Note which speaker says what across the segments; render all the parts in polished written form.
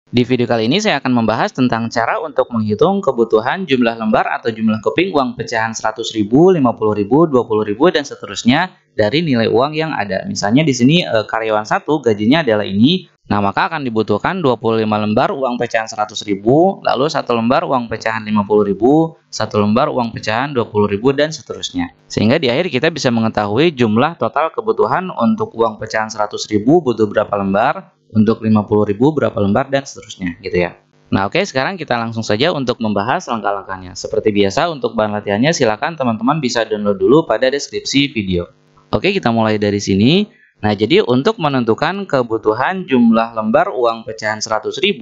Speaker 1: Di video kali ini saya akan membahas tentang cara untuk menghitung kebutuhan jumlah lembar atau jumlah keping uang pecahan 100.000, 50.000, 20.000 dan seterusnya dari nilai uang yang ada. Misalnya di sini karyawan satu gajinya adalah ini. Nah, maka akan dibutuhkan 25 lembar uang pecahan 100.000, lalu satu lembar uang pecahan 50.000, satu lembar uang pecahan 20.000 dan seterusnya. Sehingga di akhir kita bisa mengetahui jumlah total kebutuhan untuk uang pecahan 100.000 butuh berapa lembar, untuk 50.000 berapa lembar dan seterusnya gitu ya. Nah, oke, sekarang kita langsung saja untuk membahas langkah-langkahnya. Seperti biasa untuk bahan latihannya silakan teman-teman bisa download dulu pada deskripsi video. Oke, kita mulai dari sini. Nah, jadi untuk menentukan kebutuhan jumlah lembar uang pecahan 100.000,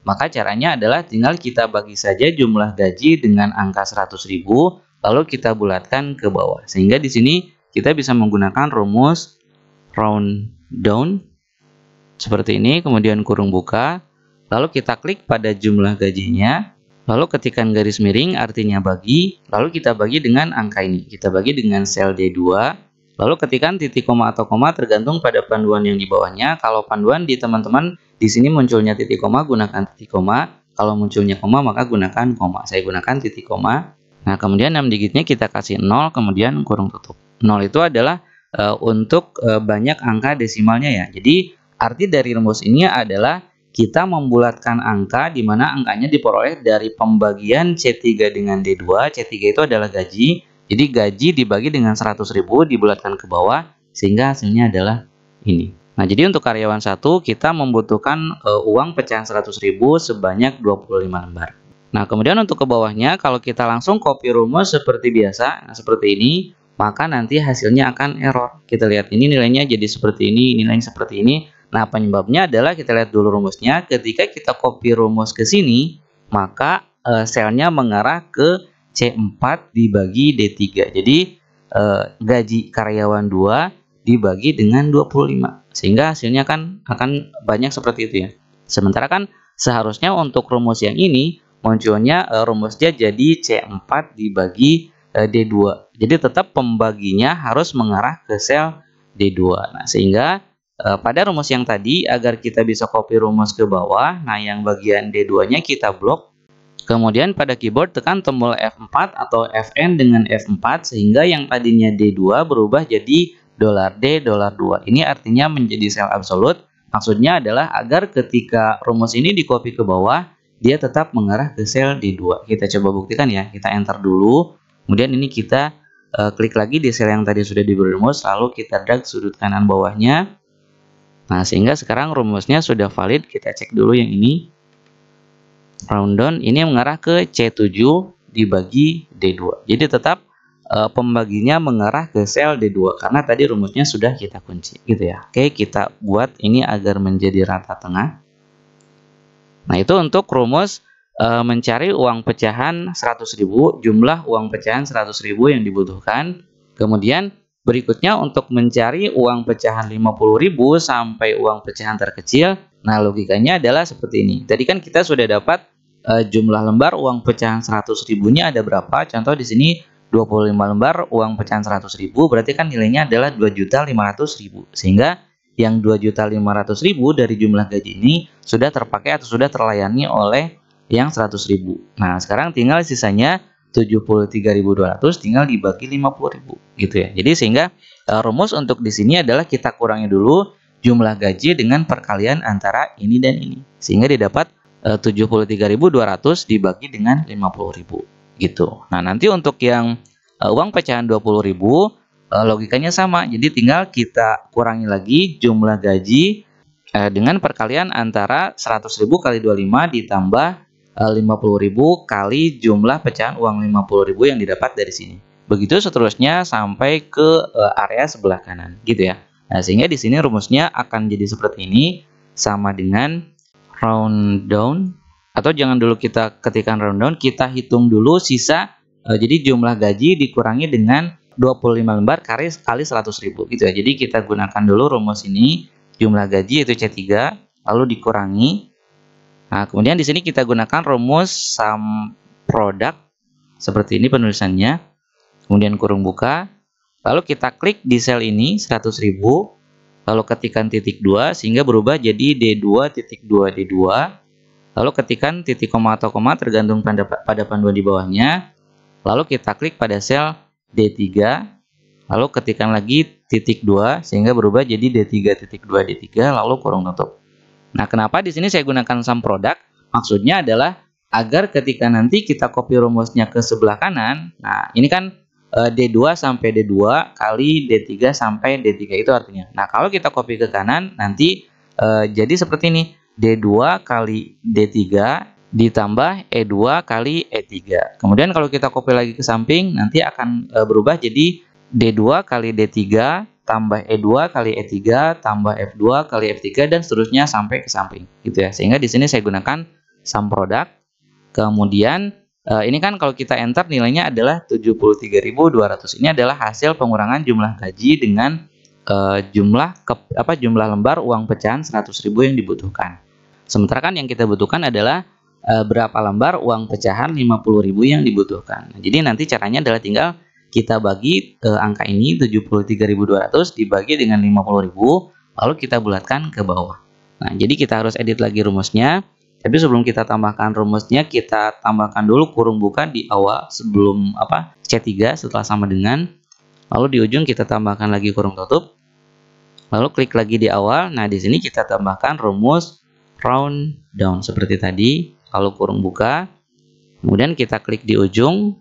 Speaker 1: maka caranya adalah tinggal kita bagi saja jumlah gaji dengan angka 100.000, lalu kita bulatkan ke bawah. Sehingga di sini kita bisa menggunakan rumus round down seperti ini, kemudian kurung buka, lalu kita klik pada jumlah gajinya, lalu ketikkan garis miring artinya bagi, lalu kita bagi dengan angka ini, kita bagi dengan sel D2, lalu ketikkan titik koma atau koma tergantung pada panduan yang di bawahnya. Kalau panduan di teman-teman di sini munculnya titik koma, gunakan titik koma, kalau munculnya koma maka gunakan koma. Saya gunakan titik koma. Nah, kemudian 6 digitnya kita kasih 0, kemudian kurung tutup. 0 itu adalah untuk banyak angka desimalnya ya. Jadi arti dari rumus ini adalah kita membulatkan angka di mana angkanya diperoleh dari pembagian C3 dengan D2. C3 itu adalah gaji. Jadi gaji dibagi dengan 100.000 dibulatkan ke bawah sehingga hasilnya adalah ini. Nah, jadi untuk karyawan satu kita membutuhkan uang pecahan 100.000 sebanyak 25 lembar. Nah, kemudian untuk ke bawahnya kalau kita langsung copy rumus seperti biasa, nah seperti ini, maka nanti hasilnya akan error. Kita lihat ini nilainya jadi seperti ini, nilainya seperti ini. Nah, penyebabnya adalah kita lihat dulu rumusnya. Ketika kita copy rumus ke sini, maka selnya mengarah ke C4 dibagi D3. Jadi gaji karyawan 2 dibagi dengan 25. Sehingga hasilnya kan akan banyak seperti itu ya. Sementara kan seharusnya untuk rumus yang ini munculnya rumusnya jadi C4 dibagi D2. Jadi tetap pembaginya harus mengarah ke sel D2. Nah, sehingga pada rumus yang tadi, agar kita bisa copy rumus ke bawah, nah yang bagian D2-nya kita blok. Kemudian pada keyboard tekan tombol F4 atau Fn dengan F4, sehingga yang tadinya D2 berubah jadi $D$2. Ini artinya menjadi sel absolut. Maksudnya adalah agar ketika rumus ini di copy ke bawah, dia tetap mengarah ke sel D2. Kita coba buktikan ya, kita enter dulu. Kemudian ini kita klik lagi di sel yang tadi sudah diberi rumus, lalu kita drag sudut kanan bawahnya. Nah, sehingga sekarang rumusnya sudah valid. Kita cek dulu yang ini. Round down ini mengarah ke C7 dibagi D2. Jadi tetap pembaginya mengarah ke sel D2 karena tadi rumusnya sudah kita kunci gitu ya. Oke, kita buat ini agar menjadi rata tengah. Nah, itu untuk rumus mencari uang pecahan 100.000, jumlah uang pecahan 100.000 yang dibutuhkan. Kemudian berikutnya untuk mencari uang pecahan 50.000 sampai uang pecahan terkecil. Nah, logikanya adalah seperti ini. Tadi kan kita sudah dapat jumlah lembar uang pecahan 100.000-nya ada berapa? Contoh di sini 25 lembar uang pecahan 100.000, berarti kan nilainya adalah 2.500.000. Sehingga yang 2.500.000 dari jumlah gaji ini sudah terpakai atau sudah terlayani oleh yang 100.000. Nah, sekarang tinggal sisanya 73.200 tinggal dibagi 50.000 gitu ya. Jadi sehingga rumus untuk di sini adalah kita kurangi dulu jumlah gaji dengan perkalian antara ini dan ini. Sehingga didapat 73.200 dibagi dengan 50.000 gitu. Nah, nanti untuk yang uang pecahan 20.000 logikanya sama. Jadi tinggal kita kurangi lagi jumlah gaji dengan perkalian antara 100.000 kali 25 ditambah 50.000 kali jumlah pecahan uang 50.000 yang didapat dari sini. Begitu seterusnya sampai ke area sebelah kanan, gitu ya. Nah, sehingga di sini rumusnya akan jadi seperti ini, sama dengan round down, atau jangan dulu kita ketikkan round down, kita hitung dulu sisa. Jadi jumlah gaji dikurangi dengan 25 lembar kali 100.000, gitu ya. Jadi kita gunakan dulu rumus ini, jumlah gaji yaitu C3, lalu dikurangi. Nah, kemudian di sini kita gunakan rumus sum product seperti ini penulisannya. Kemudian kurung buka. Lalu kita klik di sel ini 100.000. Lalu ketikkan titik 2 sehingga berubah jadi D2 titik 2 D2. lalu ketikkan titik koma atau koma tergantung pada panduan di bawahnya, lalu kita klik pada sel D3, lalu ketikkan lagi titik 2 sehingga berubah jadi D3.2 D3, lalu kurung tutup. Nah, kenapa di sini saya gunakan sum product? Maksudnya adalah agar ketika nanti kita copy rumusnya ke sebelah kanan, nah ini kan D2 sampai D2 kali D3 sampai D3 itu artinya. Nah, kalau kita copy ke kanan nanti jadi seperti ini, D2 kali D3 ditambah E2 kali E3. Kemudian kalau kita copy lagi ke samping nanti akan berubah jadi D2 kali D3 tambah E2 kali E3 tambah F2 kali F3 dan seterusnya sampai ke samping gitu ya. Sehingga di sini saya gunakan sum product. Kemudian ini kan kalau kita enter nilainya adalah 73.200. Ini adalah hasil pengurangan jumlah gaji dengan jumlah lembar uang pecahan 100.000 yang dibutuhkan. Sementara kan yang kita butuhkan adalah berapa lembar uang pecahan 50.000 yang dibutuhkan. Nah, jadi nanti caranya adalah tinggal kita bagi angka ini 73.200 dibagi dengan 50.000, lalu kita bulatkan ke bawah. Nah, jadi kita harus edit lagi rumusnya. Tapi sebelum kita tambahkan rumusnya, kita tambahkan dulu kurung buka di awal sebelum C3 setelah sama dengan. Lalu di ujung kita tambahkan lagi kurung tutup. Lalu klik lagi di awal. Nah, di sini kita tambahkan rumus round down seperti tadi. Lalu kurung buka. Kemudian kita klik di ujung.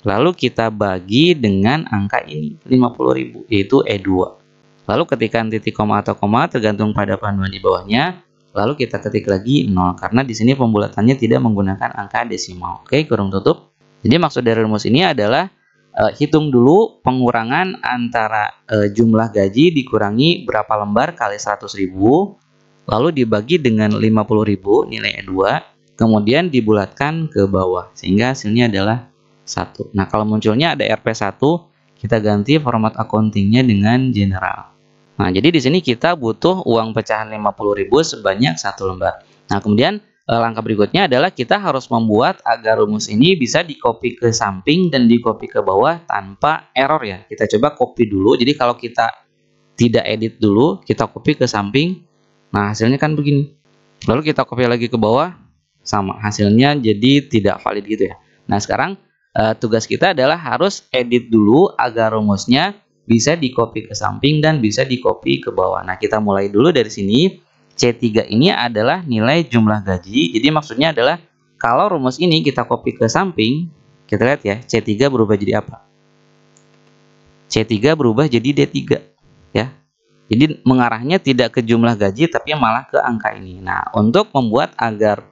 Speaker 1: Lalu kita bagi dengan angka ini 50.000 yaitu E2. Lalu ketikkan titik koma atau koma tergantung pada panduan di bawahnya. Lalu kita ketik lagi 0 karena di sini pembulatannya tidak menggunakan angka desimal. Oke, kurung tutup. Jadi maksud dari rumus ini adalah hitung dulu pengurangan antara jumlah gaji dikurangi berapa lembar kali 100.000, lalu dibagi dengan 50.000 nilai E2, kemudian dibulatkan ke bawah sehingga hasilnya adalah 1. Nah, kalau munculnya ada RP1, kita ganti format accountingnya dengan general. Nah, jadi di sini kita butuh uang pecahan 50.000 sebanyak 1 lembar. Nah, kemudian langkah berikutnya adalah kita harus membuat agar rumus ini bisa di-copy ke samping dan di-copy ke bawah tanpa error ya. Kita coba copy dulu. Jadi kalau kita tidak edit dulu, kita copy ke samping. Nah, hasilnya kan begini. Lalu kita copy lagi ke bawah, sama hasilnya jadi tidak valid gitu ya. Nah, sekarang tugas kita adalah harus edit dulu agar rumusnya bisa di-copy ke samping dan bisa di-copy ke bawah. Nah, kita mulai dulu dari sini. C3 ini adalah nilai jumlah gaji. Jadi maksudnya adalah kalau rumus ini kita copy ke samping, kita lihat ya, C3 berubah jadi apa? C3 berubah jadi D3 ya. Jadi mengarahnya tidak ke jumlah gaji tapi malah ke angka ini. Nah, untuk membuat agar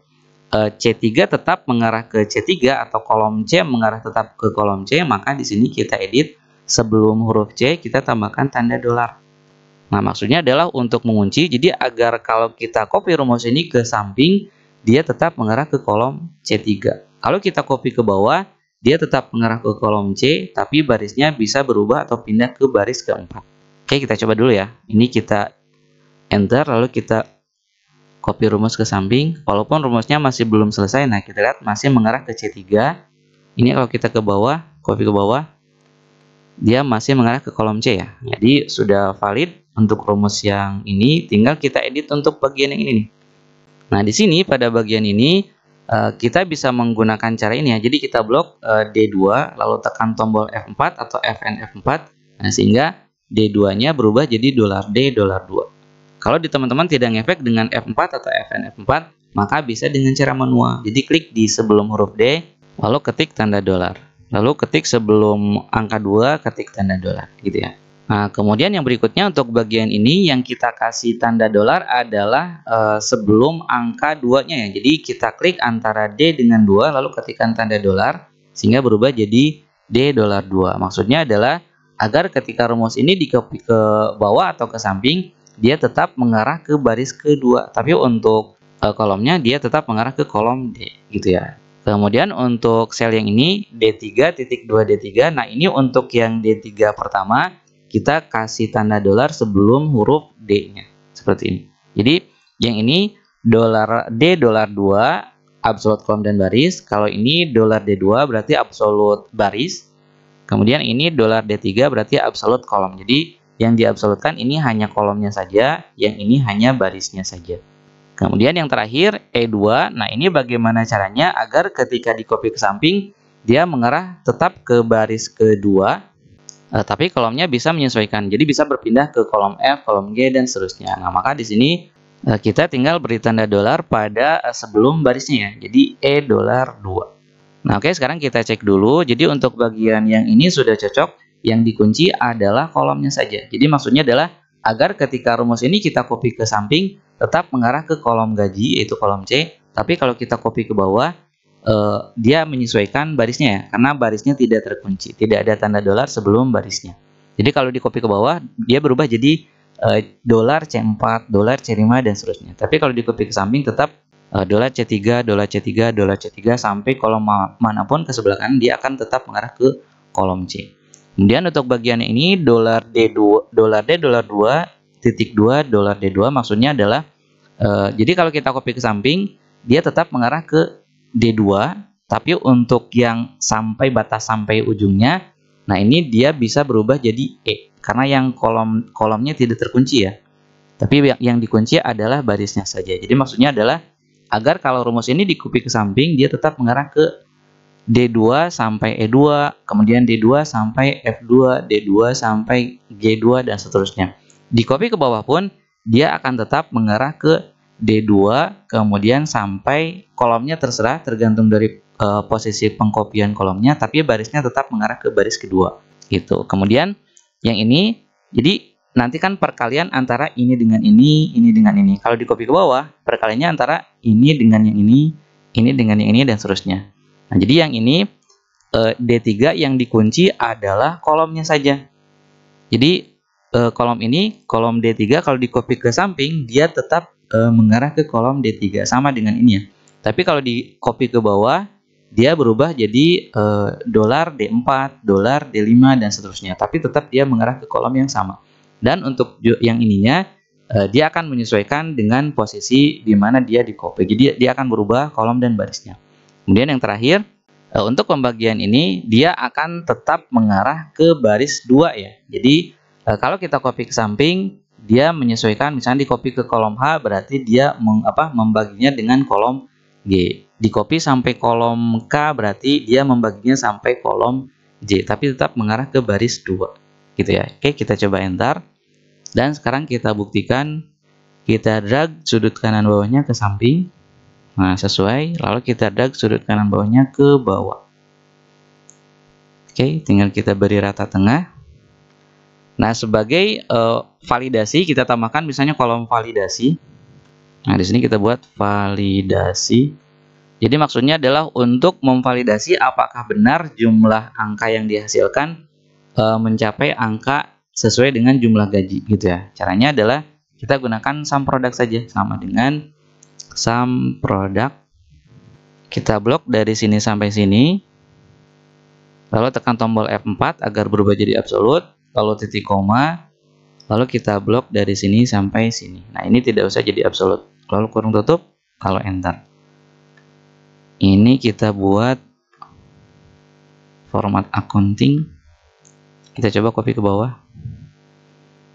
Speaker 1: C3 tetap mengarah ke C3 atau kolom C mengarah tetap ke kolom C, maka di sini kita edit. Sebelum huruf C kita tambahkan tanda dolar. Nah, maksudnya adalah untuk mengunci. Jadi agar kalau kita copy rumus ini ke samping, dia tetap mengarah ke kolom C3. Kalau kita copy ke bawah, dia tetap mengarah ke kolom C, tapi barisnya bisa berubah atau pindah ke baris keempat. Oke, kita coba dulu ya. Ini kita enter, lalu kita copy rumus ke samping. Walaupun rumusnya masih belum selesai, nah kita lihat masih mengarah ke C3. Ini kalau kita ke bawah, copy ke bawah, dia masih mengarah ke kolom C ya. Jadi sudah valid untuk rumus yang ini, tinggal kita edit untuk bagian yang ini nih. Nah, di sini pada bagian ini kita bisa menggunakan cara ini ya. Jadi kita blok D2 lalu tekan tombol F4 atau FN F4. Nah, sehingga D2-nya berubah jadi $D $2. Kalau di teman-teman tidak ngefek dengan F4 atau FN F4, maka bisa dengan cara manual. Jadi klik di sebelum huruf D, lalu ketik tanda dolar. Lalu ketik sebelum angka 2, ketik tanda dolar gitu ya. Nah, kemudian yang berikutnya untuk bagian ini yang kita kasih tanda dolar adalah sebelum angka 2-nya ya. Jadi kita klik antara D dengan 2 lalu ketikkan tanda dolar sehingga berubah jadi D $2. Maksudnya adalah agar ketika rumus ini di-copy ke bawah atau ke samping, dia tetap mengarah ke baris kedua. Tapi untuk kolomnya dia tetap mengarah ke kolom D gitu ya. Kemudian untuk sel yang ini D3.2 D3. Nah, ini untuk yang D3 pertama kita kasih tanda dolar sebelum huruf D-nya seperti ini. Jadi yang ini $D $2 absolut kolom dan baris. Kalau ini $D2 berarti absolut baris. Kemudian ini $D3 berarti absolut kolom. Jadi yang diabsolutkan ini hanya kolomnya saja, yang ini hanya barisnya saja. Kemudian yang terakhir E2. Nah, ini bagaimana caranya agar ketika di copy ke samping dia mengarah tetap ke baris kedua, tapi kolomnya bisa menyesuaikan. Jadi bisa berpindah ke kolom F, kolom G dan seterusnya. Nah, maka di sini kita tinggal beri tanda dolar pada sebelum barisnya ya. Jadi E$2. Nah, oke, sekarang kita cek dulu. Jadi untuk bagian yang ini sudah cocok. Yang dikunci adalah kolomnya saja. Jadi maksudnya adalah agar ketika rumus ini kita copy ke samping tetap mengarah ke kolom gaji, yaitu kolom C. Tapi kalau kita copy ke bawah, dia menyesuaikan barisnya ya, karena barisnya tidak terkunci, tidak ada tanda dolar sebelum barisnya. Jadi kalau di copy ke bawah, dia berubah jadi dolar C4, dolar C5 dan seterusnya. Tapi kalau di copy ke samping tetap dolar C3, dolar C3, dolar C3 sampai kolom manapun ke sebelah kanan dia akan tetap mengarah ke kolom C. Kemudian untuk bagian ini dolar D2, dolar D, dolar 2, titik 2, dolar D2 maksudnya adalah jadi kalau kita copy ke samping dia tetap mengarah ke D2, tapi untuk yang sampai batas sampai ujungnya, nah ini dia bisa berubah jadi E karena yang kolomnya tidak terkunci ya. Tapi yang dikunci adalah barisnya saja. Jadi maksudnya adalah agar kalau rumus ini di copy ke samping dia tetap mengarah ke D2 sampai E2, kemudian D2 sampai F2, D2 sampai G2 dan seterusnya. Di copy ke bawah pun dia akan tetap mengarah ke D2, kemudian sampai kolomnya terserah tergantung dari posisi pengkopian kolomnya, tapi barisnya tetap mengarah ke baris kedua gitu. Kemudian yang ini, jadi nanti kan perkalian antara ini dengan ini dengan ini. Kalau di copy ke bawah, perkaliannya antara ini dengan yang ini dengan yang ini dan seterusnya. Nah, jadi yang ini D3 yang dikunci adalah kolomnya saja. Jadi kolom ini, kolom D3 kalau di copy ke samping dia tetap mengarah ke kolom D3 sama dengan ini ya. Tapi kalau di copy ke bawah dia berubah jadi dolar D4, dolar D5 dan seterusnya. Tapi tetap dia mengarah ke kolom yang sama. Dan untuk yang ininya dia akan menyesuaikan dengan posisi di mana dia di copy. Jadi dia akan berubah kolom dan barisnya. Kemudian yang terakhir, untuk pembagian ini dia akan tetap mengarah ke baris 2 ya. Jadi kalau kita copy ke samping, dia menyesuaikan, misalnya di copy ke kolom H berarti dia membaginya dengan kolom G. Di copy sampai kolom K berarti dia membaginya sampai kolom J, tapi tetap mengarah ke baris 2. Gitu ya. Oke, kita coba enter. Dan sekarang kita buktikan, kita drag sudut kanan bawahnya ke samping. Nah, sesuai, lalu kita drag sudut kanan bawahnya ke bawah. Oke, tinggal kita beri rata tengah. Nah, sebagai validasi, kita tambahkan misalnya kolom validasi. Nah, di sini kita buat validasi. Jadi maksudnya adalah untuk memvalidasi apakah benar jumlah angka yang dihasilkan mencapai angka sesuai dengan jumlah gaji, gitu ya. Caranya adalah kita gunakan sum product saja, sama dengan sum product. Kita blok dari sini sampai sini, lalu tekan tombol F4 agar berubah jadi absolut, lalu titik koma, lalu kita blok dari sini sampai sini. Nah, ini tidak usah jadi absolut, lalu kurung tutup, lalu enter. Ini kita buat format accounting, kita coba copy ke bawah.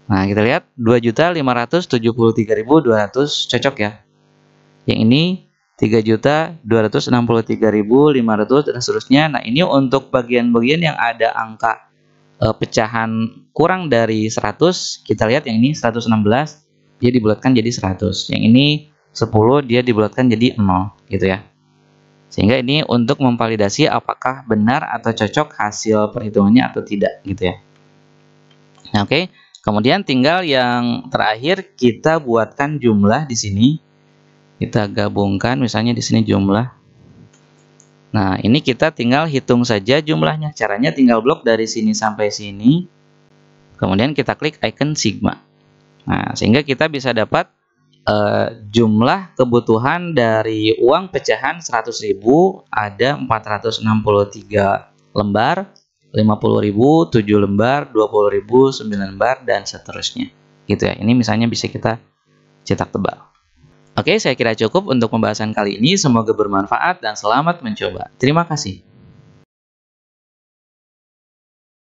Speaker 1: Nah, kita lihat 2.573.200 cocok ya. Yang ini 3.263.500 dan seterusnya. Nah, ini untuk bagian-bagian yang ada angka pecahan kurang dari 100, kita lihat yang ini 116 dia dibulatkan jadi 100. Yang ini 10 dia dibulatkan jadi 0 gitu ya. Sehingga ini untuk memvalidasi apakah benar atau cocok hasil perhitungannya atau tidak gitu ya. Nah, oke. Kemudian tinggal yang terakhir kita buatkan jumlah di sini. Kita gabungkan misalnya di sini jumlah. Nah, ini kita tinggal hitung saja jumlahnya. Caranya tinggal blok dari sini sampai sini. Kemudian kita klik icon sigma. Nah, sehingga kita bisa dapat jumlah kebutuhan dari uang pecahan 100.000 ada 463 lembar, 50.000 7 lembar, 20.000 9 lembar dan seterusnya. Gitu ya. Ini misalnya bisa kita cetak tebal. Oke, saya kira cukup untuk pembahasan kali ini. Semoga bermanfaat dan selamat mencoba. Terima kasih.